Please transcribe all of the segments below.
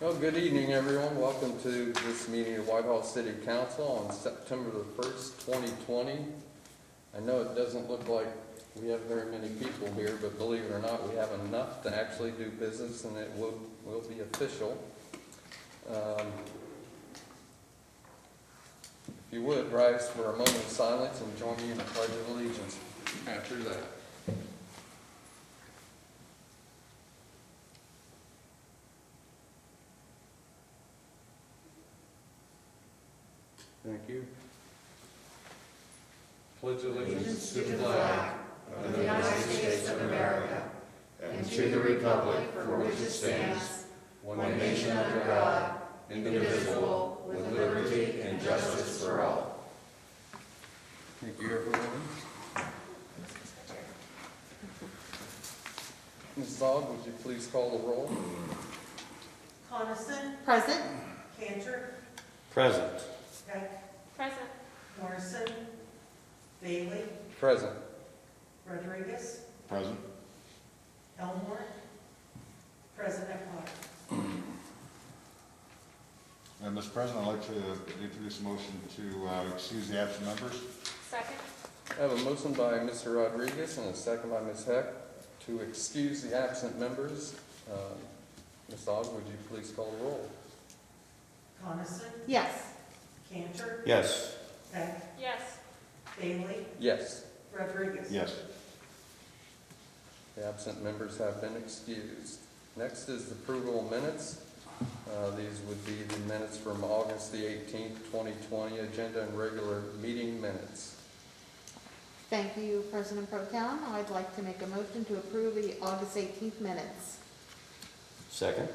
Well, good evening, everyone. Welcome to this meeting of Whitehall City Council on September the 1st, 2020. I know it doesn't look like we have very many people here, but believe it or not, we have enough to actually do business, and it will be official. If you would, rise for a moment of silence and join me in the Pledge of Allegiance after that. Thank you. Pledge allegiance to the flag of the United States of America and to the republic for which it stands, one nation under God, indivisible, with liberty and justice for all. Thank you, everyone. Ms. Aug, would you please call the roll? Coniston. Present. Cantor. Present. Peck. Present. Morrison. Bailey. Present. Rodriguez. Present. Elmore. Present at large. Mr. President, I'd like to introduce a motion to excuse the absent members. Second. I have a motion by Mr. Rodriguez and a second by Ms. Heck to excuse the absent members. Ms. Aug, would you please call the roll? Coniston. Yes. Cantor. Yes. Peck. Yes. Bailey. Yes. Rodriguez. Yes. The absent members have been excused. Next is the approval of minutes. These would be the minutes from August the 18th, 2020, agenda and regular meeting minutes. Thank you, President Pro Tem. I'd like to make a motion to approve the August 18th minutes. Second.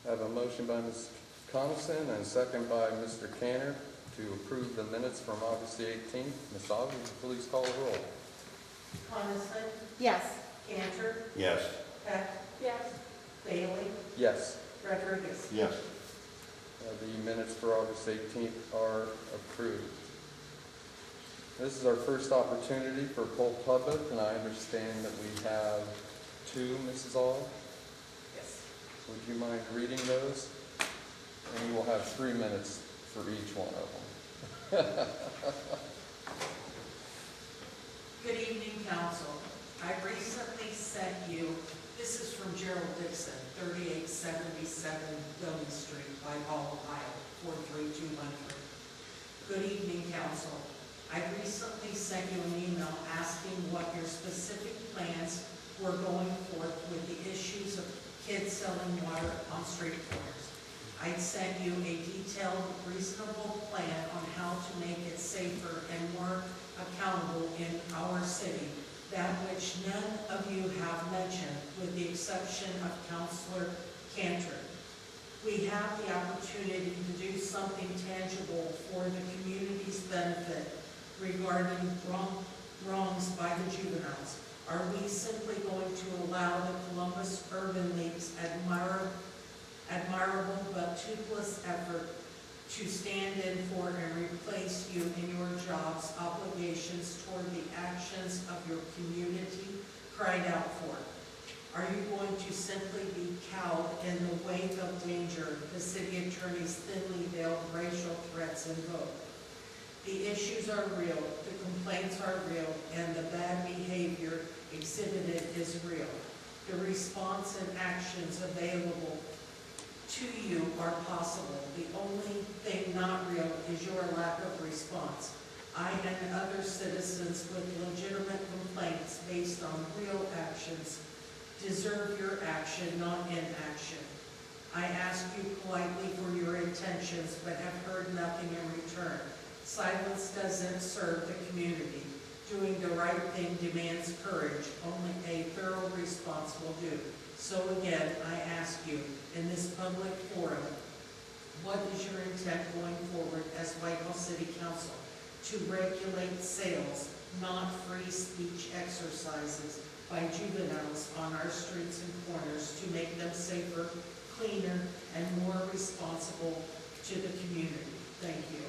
I have a motion by Ms. Coniston and a second by Mr. Cantor to approve the minutes from August the 18th. Ms. Aug, would you please call the roll? Coniston. Yes. Cantor. Yes. Peck. Yes. Bailey. Yes. Rodriguez. Yes. The minutes for August 18th are approved. This is our first opportunity for full public, and I understand that we have two, Mrs. Aug. Yes. Would you mind reading those? And you will have 3 minutes for each one of them. Good evening, Council. I recently sent you, this is from Gerald Dixon, 3877 William Street, Whitehall, Ohio, 43213. Good evening, Council. I recently sent you an email asking what your specific plans were going forth with the issues of kids selling water on street corners. I sent you a detailed, reasonable plan on how to make it safer and more accountable in our city, that which none of you have mentioned, with the exception of Councilor Cantor. We have the opportunity to do something tangible for the community's benefit regarding wrongs by the juveniles. Are we simply going to allow the Columbus Urban League's admirable but toothless effort to stand in for and replace you in your jobs, obligations toward the actions of your community cried out for? Are you going to simply be cowed in the wake of danger the city attorney's thinly veiled racial threats invoke? The issues are real, the complaints are real, and the bad behavior exhibited is real. The response and actions available to you are possible. The only thing not real is your lack of response. I and other citizens with legitimate complaints based on real actions deserve your action, not inaction. I ask you politely for your intentions, but have heard nothing in return. Silence doesn't serve the community. Doing the right thing demands courage. Only a thorough response will do. So again, I ask you, in this public forum, what is your intent going forward as Whitehall City Council? To regulate sales, not free speech exercises by juveniles on our streets and corners, to make them safer, cleaner, and more responsible to the community. Thank you.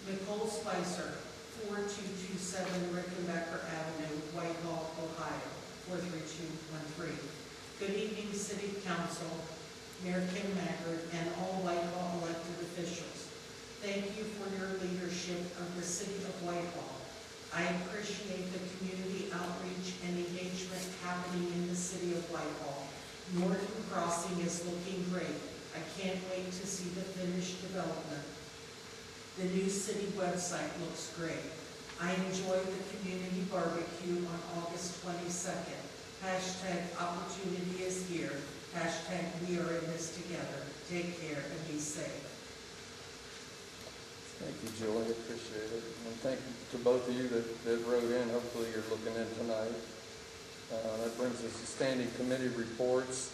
Nicole Spicer, 4227 Rickenbacker Avenue, Whitehall, Ohio, 43213. Good evening, City Council, Mayor Kim Maggard, and all Whitehall elected officials. Thank you for your leadership of the City of Whitehall. I appreciate the community outreach and engagement happening in the City of Whitehall. Norton Crossing is looking great. I can't wait to see the finished development. The new city website looks great. I enjoyed the community barbecue on August 22nd. Hashtag opportunity is here. Hashtag we are in this together. Take care and be safe. Thank you, Julie, appreciate it. And thank you to both of you that wrote in. Hopefully you're looking in tonight. That brings us to standing committee reports.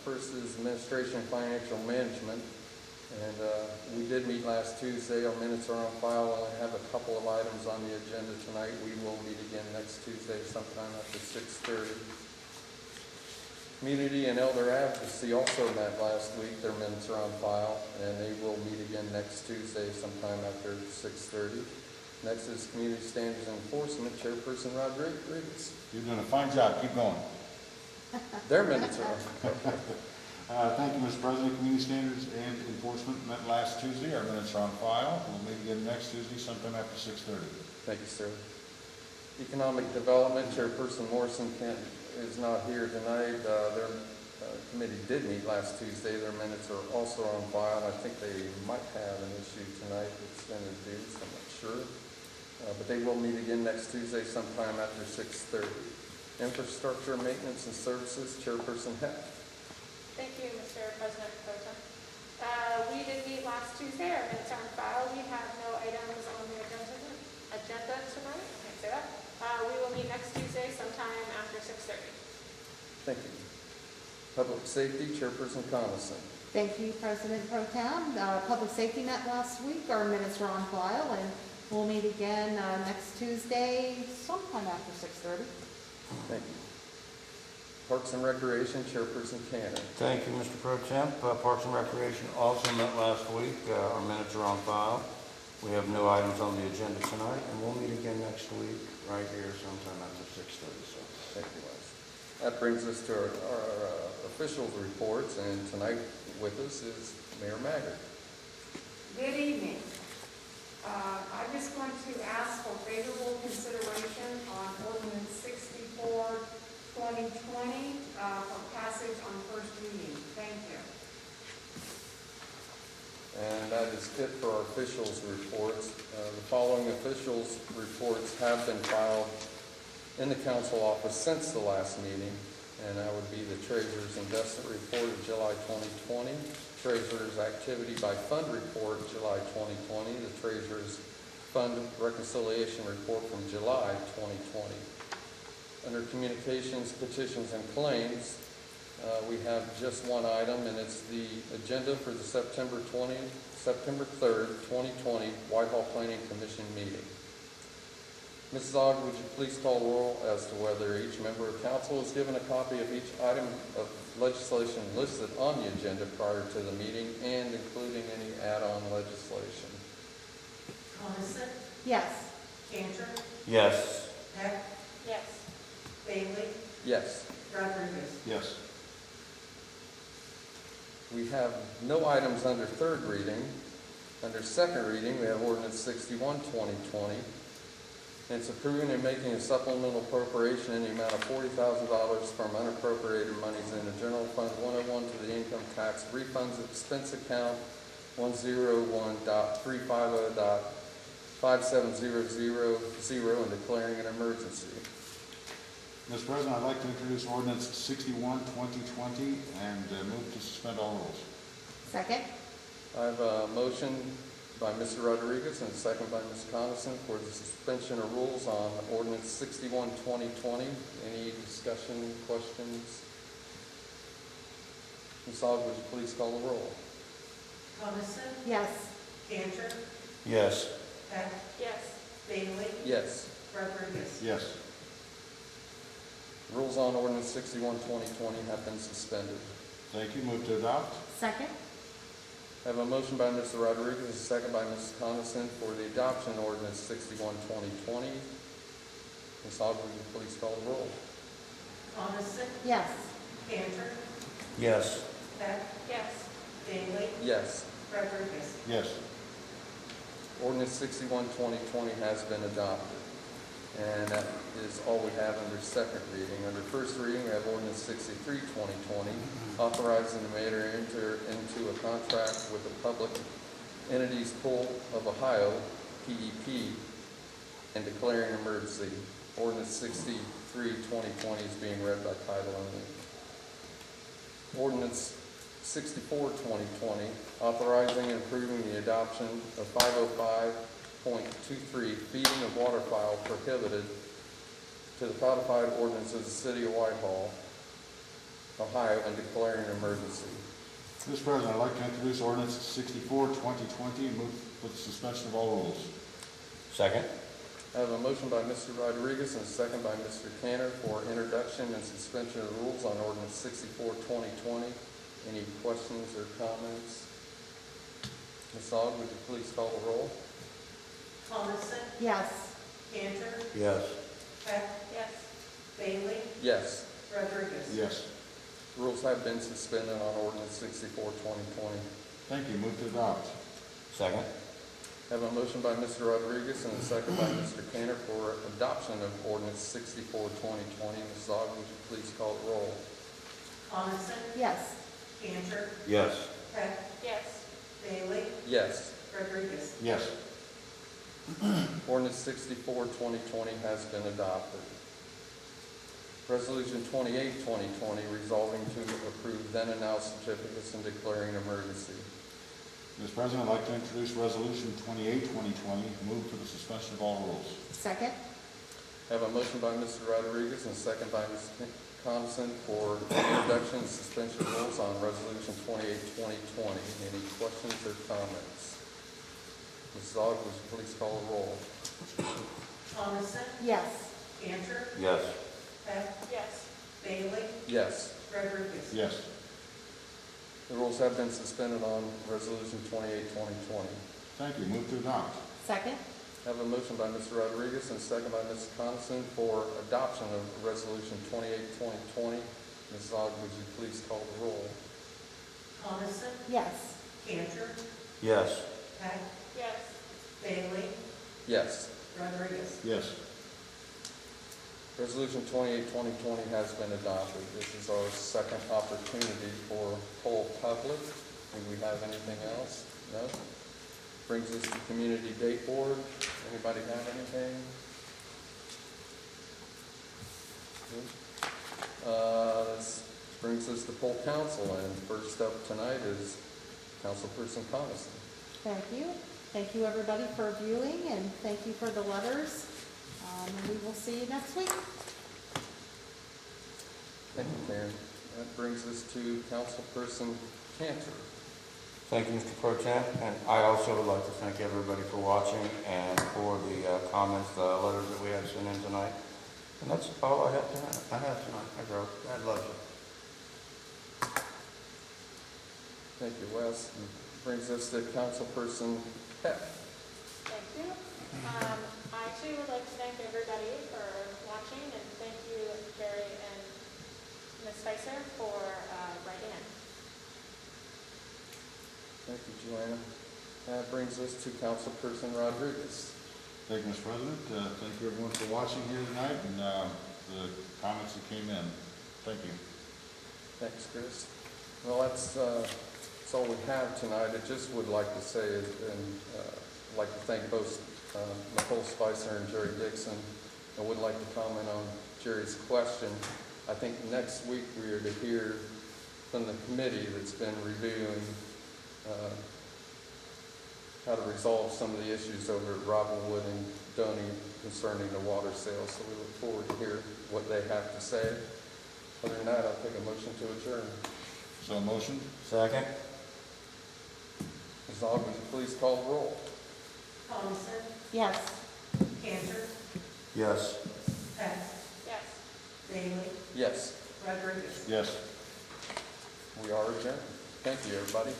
First is Administration and Financial Management. And we did meet last Tuesday. Our minutes are on file. I only have a couple of items on the agenda tonight. We will meet again next Tuesday sometime after 6:30. Community and Elder Advocacy also met last week. Their minutes are on file, and they will meet again next Tuesday sometime after 6:30. Next is Community Standards and Enforcement, Chairperson Rodriguez. You're doing a fine job, keep going. Their minutes are on. Thank you, Mr. President. Community Standards and Enforcement met last Tuesday. Our minutes are on file. We'll meet again next Tuesday sometime after 6:30. Thank you, sir. Economic Development, Chairperson Morrison is not here tonight. Their committee did meet last Tuesday. Their minutes are also on file. I think they might have an issue tonight with extended dues. I'm not sure. But they will meet again next Tuesday sometime after 6:30. Infrastructure, Maintenance, and Services, Chairperson Heck. Thank you, Mr. President Pro Tem. We did meet last Tuesday. Our minutes are on file. We have no items on the agenda tonight. I can't say that. We will meet next Tuesday sometime after 6:30. Thank you. Public Safety, Chairperson Coniston. Thank you, President Pro Tem. Public Safety met last week. Our minutes are on file, and we'll meet again next Tuesday sometime after 6:30. Thank you. Parks and Recreation, Chairperson Cannon. Thank you, Mr. Pro Temp. Parks and Recreation also met last week. Our minutes are on file. We have no items on the agenda tonight, and we'll meet again next week right here sometime after 6:30. So, Thank you, Les. That brings us to our officials' reports, and tonight with us is Mayor Maggard. Good evening. I'm just going to ask for favorable consideration on ordinance 64, 2020 for passage on first reading. Thank you. And that is it for our officials' reports. The following officials' reports have been filed in the council office since the last meeting, and that would be the Treasurer's Investment Report of July 2020, Treasurer's Activity by Fund Report July 2020, the Treasurer's Fund Reconciliation Report from July 2020. Under Communications, Petitions, and Claims, we have just one item, and it's the agenda for the September 3rd, 2020 Whitehall Planning Commission meeting. Mrs. Ogg, would you please call roll as to whether each member of council is given a copy of each item of legislation listed on the agenda prior to the meeting, and including any add-on legislation? Coniston, Yes. Cantor, yes. Heck, Yes. Bailey, Yes. Rodriguez. Yes. We have no items under third reading. Under second reading, we have ordinance 61, 2020. And it's approving and making a supplemental appropriation in the amount of $40,000 from unappropriated monies in the General Fund 101 to the Income Tax Refunds Expense Account 101.350.5700 and declaring an emergency. Mr. President, I'd like to introduce ordinance 61, 2020, and move to suspend all rules. Second? I have a motion by Mr. Rodriguez and a second by Ms. Coniston for the suspension of rules on ordinance 61, 2020. Any discussion, questions? Ms. Ogg, would you please call the roll? Coniston, Yes. Cantor, Yes. Heck, Yes. Bailey, Yes. Rodriguez. Yes. Rules on ordinance 61, 2020 have been suspended. Thank you. Move to adopt. Second? I have a motion by Mr. Rodriguez, a second by Ms. Coniston for the adoption of ordinance 61, 2020. Ms. Ogg, would you please call the roll? Coniston, Yes. Cantor, Yes. Peck, Yes. Bailey, Yes. Rodriguez. Yes. Ordinance 61, 2020 has been adopted. And that is all we have under second reading. Under first reading, we have ordinance 63, 2020, authorizing the mayor to enter into a contract with the Public Entities Pool of Ohio, PEP, and declaring an emergency. Ordinance 63, 2020 is being read by title only. Ordinance 64, 2020, authorizing and approving the adoption of 505.23, feeding of waterfowl prohibited, to the codified ordinance of the city of Whitehall, Ohio, and declaring an emergency. Mr. President, I'd like to introduce ordinance 64, 2020, and move for the suspension of all rules. Second. I have a motion by Mr. Rodriguez and a second by Mr. Cantor for introduction and suspension of the rules on ordinance 64, 2020. Any questions or comments? Ms. Aug, would you please call the roll? Coniston, Yes. Cantor, Yes. Peck, Yes. Bailey, Yes. Rodriguez. Yes. Rules have been suspended on ordinance 64, 2020. Thank you. Move to adopt. Second. I have a motion by Mr. Rodriguez and a second by Mr. Cantor for adoption of ordinance 64, 2020. Ms. Aug, would you please call the roll? Coniston, Yes. Cantor, Yes. Peck, Yes. Bailey, Yes. Rodriguez. Yes. Ordinance 64, 2020 has been adopted. Resolution 28, 2020, resolving to approve then and now certificates and declaring an emergency. Mr. President, I'd like to introduce resolution 28, 2020, move for the suspension of all rules. Second? I have a motion by Mr. Rodriguez and a second by Ms. Coniston for introduction and suspension of rules on resolution 28, 2020. Any questions or comments? Mrs. Aug, would you please call the roll? Coniston, Yes. Cantor, Yes. Peck, Yes. Bailey, Yes. Rodriguez. Yes. The rules have been suspended on resolution 28, 2020. Thank you. Move to adopt. Second? I have a motion by Mr. Rodriguez and a second by Ms. Coniston for adoption of resolution 28, 2020. Mrs. Aug, would you please call the roll? Coniston, Yes. Cantor, Yes. Peck, Yes. Bailey, Yes. Rodriguez. Yes. Resolution 28, 2020 has been adopted. This is our second opportunity for poll public. Do we have anything else? No? Brings us to community date board. Anybody have anything? This brings us to poll council, and first up tonight is Councilperson Coniston. Thank you. Thank you, everybody, for viewing, and thank you for the letters. And we will see you next week. Thank you, Karen. That brings us to Councilperson Cantor. Thank you, Mr. Pro Tem, and I also would like to thank everybody for watching and for the comments, the letters that we had sent in tonight. And that's all I have tonight. I wrote. God loves you. Thank you, Wes. And brings us to Councilperson Peck. Thank you. I actually would like to thank everybody for watching, and thank you, Jerry and Ms. Spicer, for writing in. Thank you, Joanna. That brings us to Councilperson Rodriguez. Thank you, Mr. President. Thank you, everyone, for watching here tonight and the comments that came in. Thank you. Thanks, Chris. Well, that's all we have tonight. I just would like to say, and like to thank both Nicole Spicer and Jerry Dixon. I would like to comment on Jerry's question. I think next week we are to hear from the committee that's been reviewing how to resolve some of the issues over at Robinwood and Doney concerning the water sales. So we look forward to hear what they have to say. Other than that, I'll take a motion to adjourn. So motion? Second. Ms. Aug, would you please call the roll? Coniston, Yes. Cantor, Yes. Peck, Yes. Bailey, Yes, Rodriguez. Yes. we are adjourned. Thank you, everybody.